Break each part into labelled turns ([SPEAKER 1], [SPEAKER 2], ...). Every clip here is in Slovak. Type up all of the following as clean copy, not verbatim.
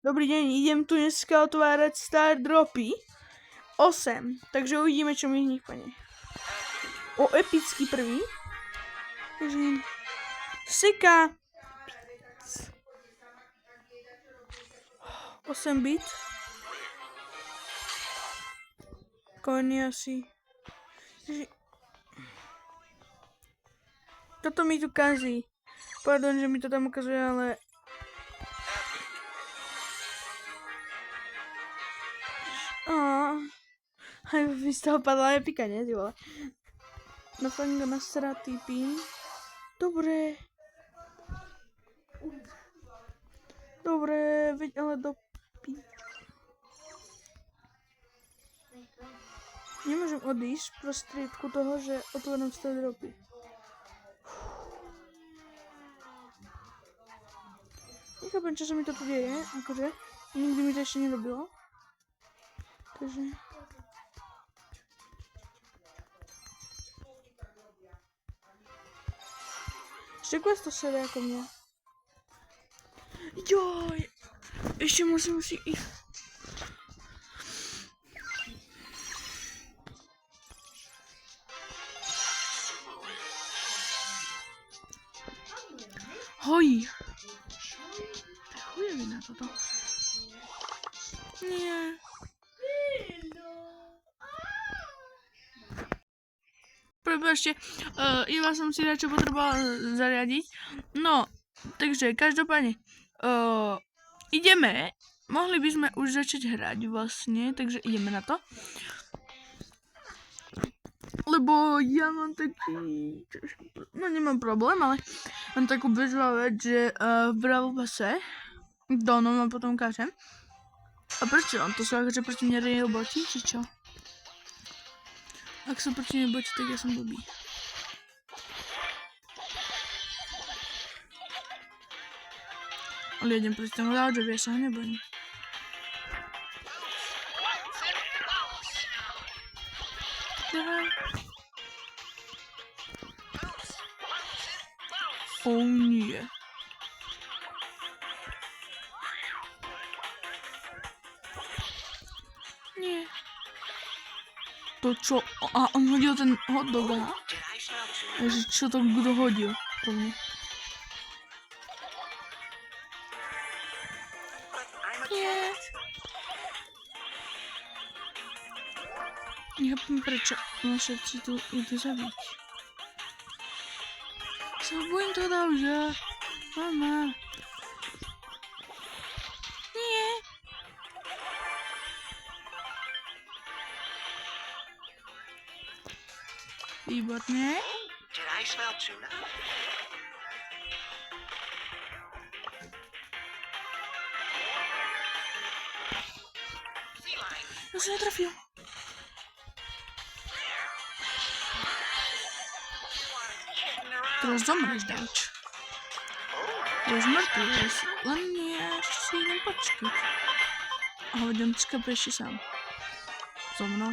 [SPEAKER 1] Dobrý deň, idem tu dneska otvárať Star Dropy 8, takže uvidíme, čo mi z nich pane. O, epický prvý. Takže Sika 8 bit. Konie asi. Toto mi tu kazí. Pardon, že mi to tam ukazuje, ale aj mi z toho padla epika, nie, ty vole. Na fanga nasratý pín. Dobre. Dobre, veď ale do pín. Nemôžem odísť v prostriedku toho, že otvorím Star Dropy. Nechápem, čo sa mi to tu deje, akože. Nikdy mi to ešte nerobilo. Takže... Ešte quest to sere ako mňa. Joj! Ešte musím si ísť. Hoj! To je chujevina toto. Nie. Prepáčte, iba som si niečo potrebovala zariadiť. No, takže každopádne, ideme. Mohli by sme už začať hrať vlastne, takže ideme na to. Lebo ja mám taký... No nemám problém, ale mám takú bežová vec, že v Brawl Passe Dono ma potom kážem. A prečo? To sú akože proti mne real boti, či čo? Ak sú proti mne boti, tak ja som blbý. Ale idem proti tomu Loudžovi, ja sa ho nebojím. O nie. Nie. To čo? A on hodil ten hotdog, aha. Takže čo to kto hodil? To mne. Nie. Nechápem prečo ma všetci tu idú zabiť. Sa bojím toho Loudža. Mama. Nie. Výborne. Ja som netrafil. Teraz zomrieš, Dauč. Ja už mŕtvy, len nie, ešte si idem počkať. A hodím skape ešte sám. So mnou.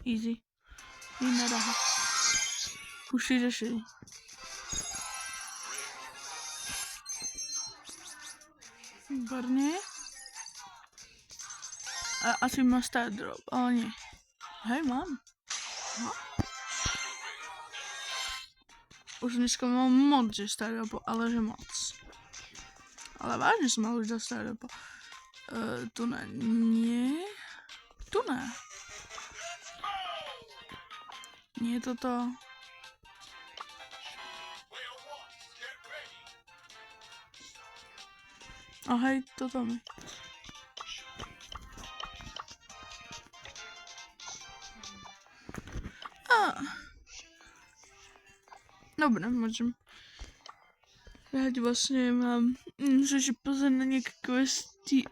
[SPEAKER 1] Easy. Iná raha. Už si řešili. Výborne. A asi má Star Drop, ale nie. Hej, mám. No. Už dneska mám moc, že Star Drop, ale že moc. Ale vážne som mal už do Star Drop. Tu na nie. Tu na. Nie toto. A hej, toto mi. Dobre, môžem. Ja vlastne mám... Musím si pozrieť na nejaké questy.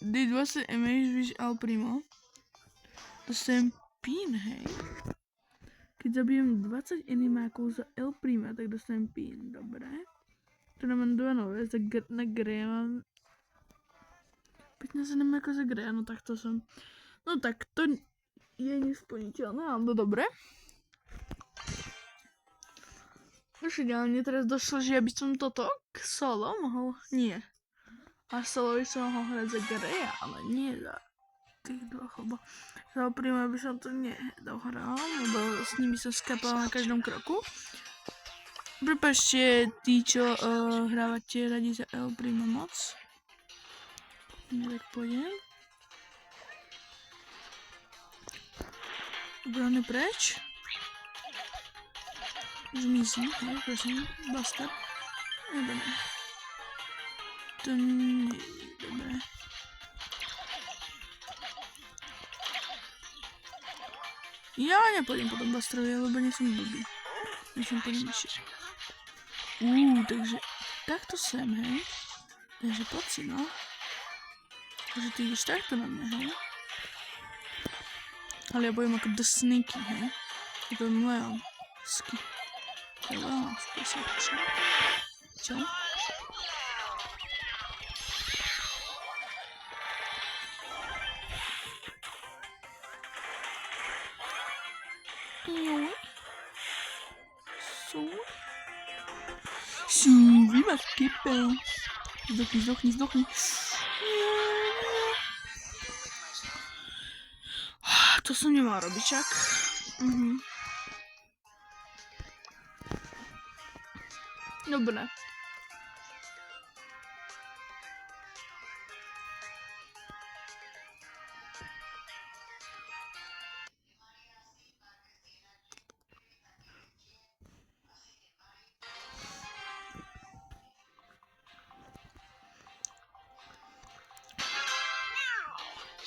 [SPEAKER 1] Dej 20 image víš al primo. Dostajem pin, hej. Keď zabijem 20 animákov za El Prima, tak dostanem pin, dobre. Tu mám 2 nové, na Greja mám 15 animákov za Greja, no tak to som... No tak to je nesplniteľné, ale dobre. Už ideálne teraz došlo, že ja by som toto k solo mohol... Nie. Marcelovi som ho hrať za Greja, ale nie za tých dvoch, lebo za Prima by som to nedohral, lebo s nimi som skapal na každom kroku. Prepáčte, tí, čo hrávate radi za El Prima moc. Tak pôjdem. Obrany preč. Zmizí, hej, prosím, bastard. Nebo ne. To nie je dobré. Ja nepôjdem po tom bastrovi, lebo nie som blbý. Nie som poďmejší. Takže takto sem, hej. Takže poď si, no. Takže ty ideš takto na mňa, hej. Ale ja budem ako The Sneaky, hej. Ja budem Leon. Leon, spôsob. Čo? Vy ma skipem. Zdochnij. To som nemal robiť, čak. Dobre.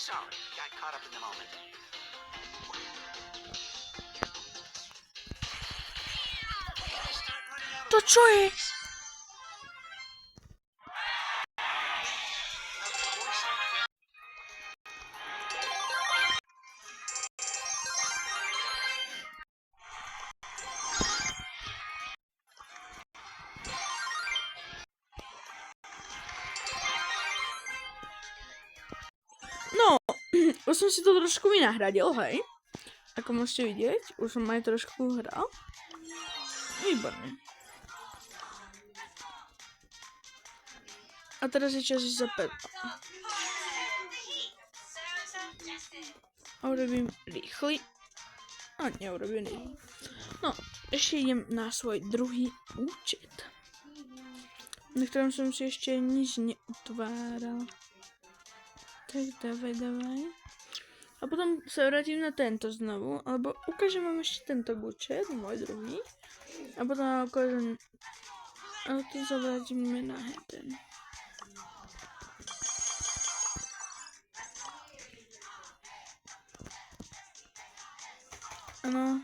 [SPEAKER 2] Sorry, got caught up in the moment.
[SPEAKER 1] To čo je? No, už som si to trošku vynahradil, hej. Ako môžete vidieť, už som aj trošku hral. Výborne. A teraz je čas za 5. A urobím rýchly. A neurobím rýchly. No, ešte idem na svoj druhý účet. Na ktorom som si ešte nič neutváral. Tak dávaj. A potom sa vrátim na tento znovu, alebo ukážem vám ešte tento účet, môj druhý. A potom ukážem, ale tu sa vrátime na ten. Áno.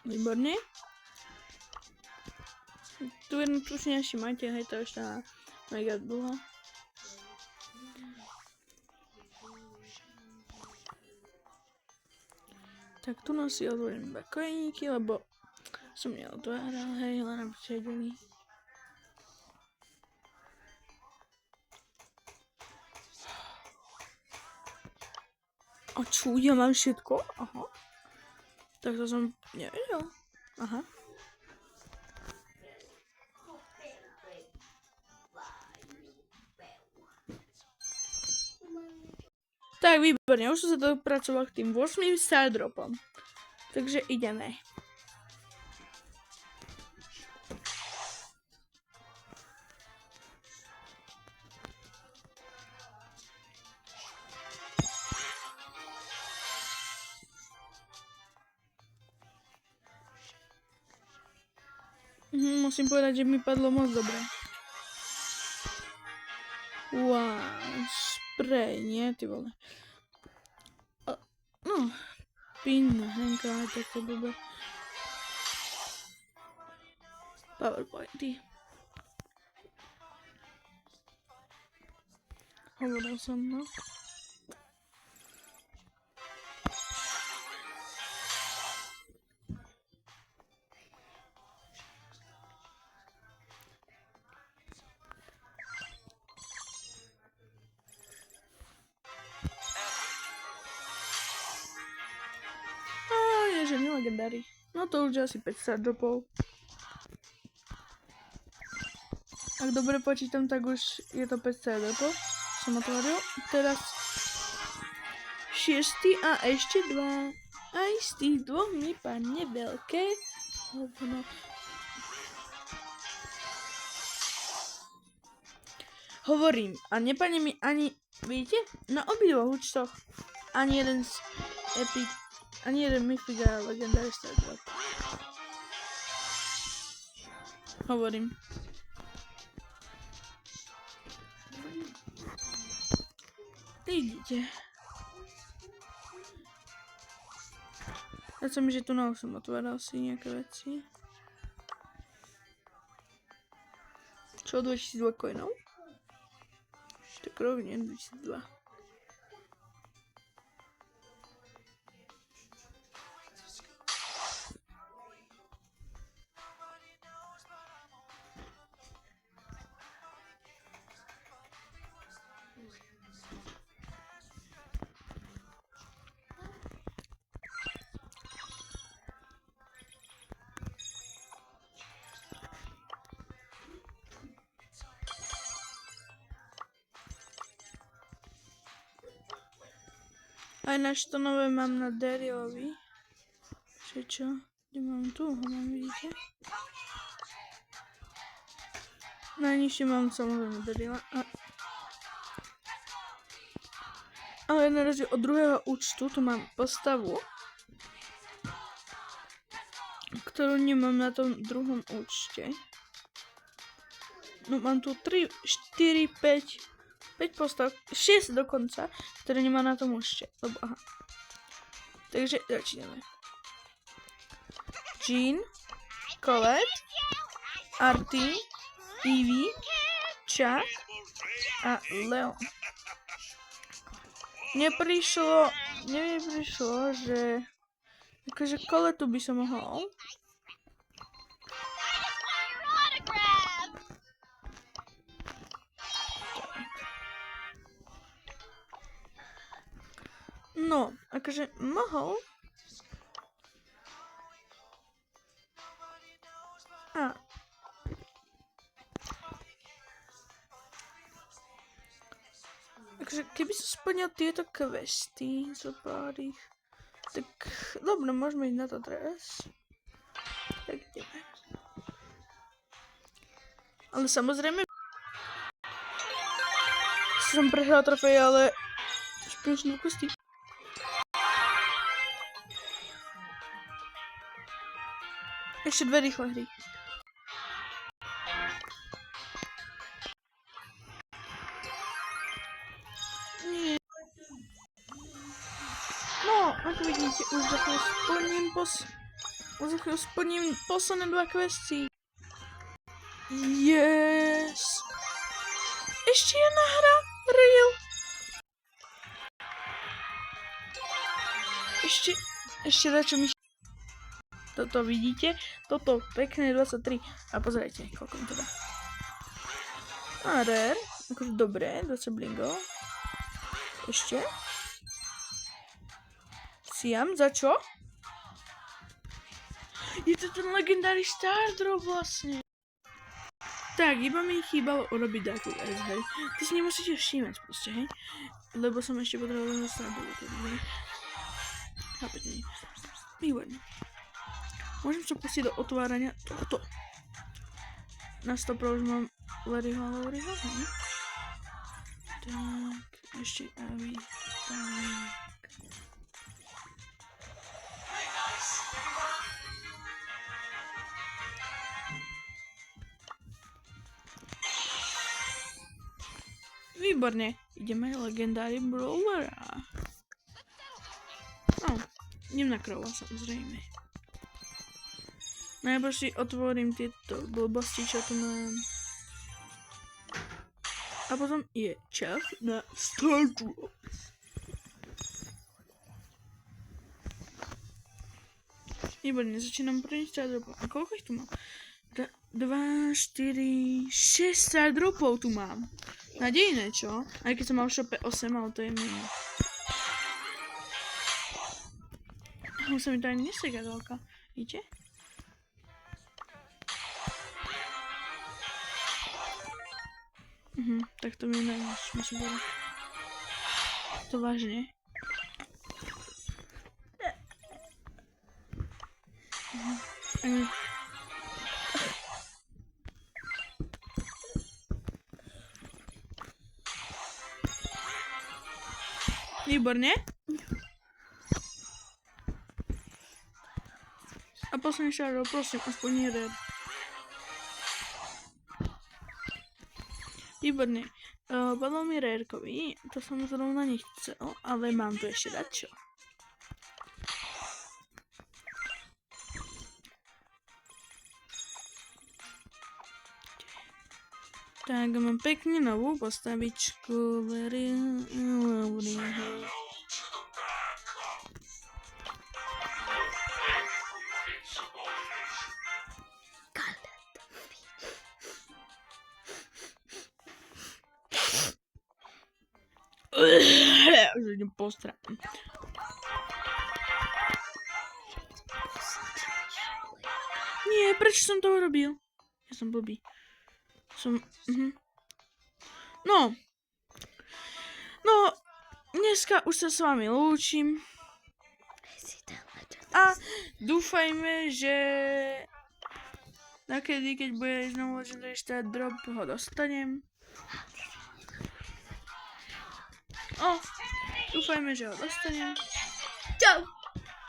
[SPEAKER 1] Výborne. Tu jednu tu si nevšimajte, hej, to ešte na mega dlho. Tak tu nás si otvorím iba kojeníky, lebo som neotváral, hej, len aby ste vedeli. A čo, ja mám všetko? Aha. Tak to som nevedel. Aha. Tak, výborne, už som sa dopracoval k tým 8 star dropom. Takže ideme. Musím povedať, že mi padlo moc dobre. Wow, spray, nie, ty vole. No, pin, henka, tak to blbé. PowerPointy. Hovoril som, no. legendary. No to už asi 5 star dropov. Ak dobre počítam, tak už je to 5 star dropov. Som otvoril. Teraz 6. a ešte 2. Aj z tých dvoch mi padne veľké hovno. Hovorím, a nepadne mi ani, vidíte, na obidvoch účtoch ani jeden z epic, ani jeden mythic a legendary star drop. Hovorím. Vidíte. Ja som, že tu na som otváral si nejaké veci. Čo, 2002 coinov? Tak rovne 2002. Aj naštonové mám na Dariovi. Čo? Kde mám tu? Ho mám, vidíte? Najnižšie mám samozrejme Darila. Ale na rozdiel od druhého účtu tu mám postavu, ktorú nemám na tom druhom účte. No mám tu 3, 4, 5 postav, 6 dokonca, ktoré nemá na tom účte. Lebo aha. Takže začíname. Jean, Colette, Artie, Evie, Chuck a Leon. Neprišlo, že akože Colettu by som mohol. No, akože mohol. A. Takže keby som splnil tieto questy, zo pár ich, tak dobre, môžeme ísť na to teraz. Tak ideme. Ale samozrejme som prehral trofej, ale špinčnú kosti. Ešte dve rýchle hry. Nie. No, ako vidíte, už za chvíľu splním posledné dva questy. Yes! Ešte jedna hra? Real? Ešte dačo mi... Toto vidíte? Toto pekné 23. A pozrite, koľko mi to dá. A rare. Akože dobré, 20 blingov. Ešte. Siam, za čo? Je to ten legendary star drop vlastne. Tak, iba mi chýbalo urobiť takú vec, hej. Ty si nemusíte všímať proste, hej. Lebo som ešte potreboval na star drop, hej. Chápete mi? Výborné. Môžem sa pustiť do otvárania tohto. Na 100% už mám Larryho, hej. Tak, ešte Abby, tak. Výborne, ideme legendary brawlera. No, idem na Crowa samozrejme. Najprv si otvorím tieto blbosti, čo tu mám. A potom je čas na Star Drop. Výborne, začínam první Star Drop. A koľko ich tu mám? 2, 4, 6 Star Dropov tu mám. Nadejné, čo? Aj keď som mal v shope 8, ale to je mimo. Už sa mi to ani neseká veľká. Vidíte? Tak to mi nemáš, musím povedať. To vážne. Výborne. A posledný šarol, prosím, aspoň jeden. Výborne. Padol mi rérkový, to som zrovna nechcel, ale mám tu ešte dačo. Tak mám pekne novú postavičku. Už idem postrať. Nie, prečo som to urobil? Ja som blbý. No, dneska už sa s vami lúčim. A dúfajme, že nakedy, keď bude znovu Legendary Start Drop, ho dostanem. Dúfajme, že ho dostanem. Čau!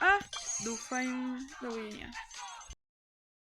[SPEAKER 1] A dúfajme, dovidenia.